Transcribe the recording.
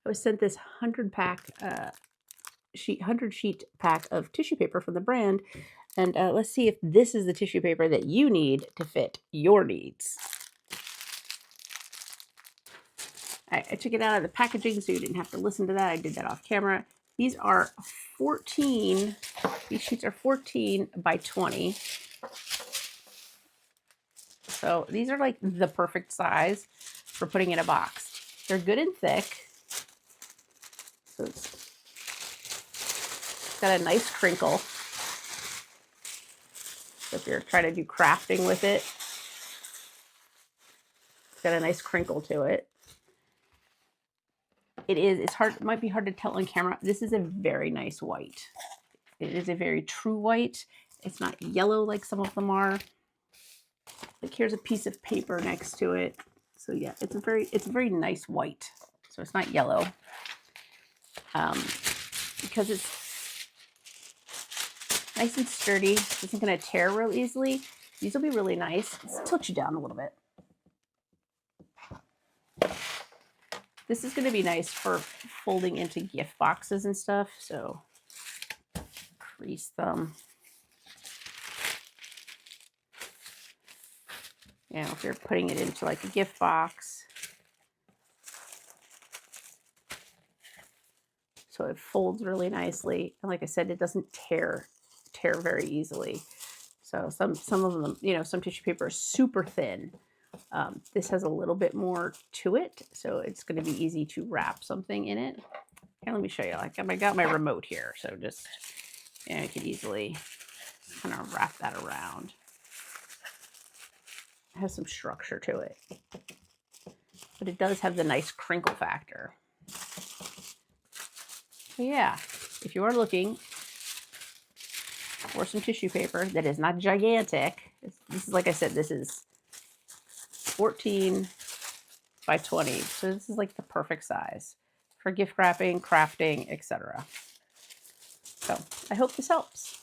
I was sent this 100 sheet pack of tissue paper from the brand, and let's see if this is the tissue paper that you need to fit your needs. I took it out of the packaging so you didn't have to listen to that. I did that off camera. These are 14, these sheets are 14 by 20. So these are like the perfect size for putting in a box. They're good and thick. So it's got a nice crinkle. So if you're trying to do crafting with it, it's got a nice crinkle to it. It's hard, it might be hard to tell on camera. This is a very nice white. It is a very true white. It's not yellow like some of them are. Like here's a piece of paper next to it. So yeah, it's a very nice white. So it's not yellow. Because it's nice and sturdy. It isn't going to tear real easily. These will be really nice. Let's tilt you down a little bit. This is going to be nice for folding into gift boxes and stuff. So crease them. You know, if you're putting it into like a gift box. So it folds really nicely. And like I said, it doesn't tear very easily. So some of them, you know, some tissue paper is super thin. This has a little bit more to it, so it's going to be easy to wrap something in it. Here, let me show you. Like I got my remote here, so just, you know, you can easily kind of wrap that around. It has some structure to it, but it does have the nice crinkle factor. So yeah, if you are looking for some tissue paper that is not gigantic, this is, like I said, this is 14 by 20. So this is like the perfect size for gift wrapping, crafting, etc. So I hope this helps.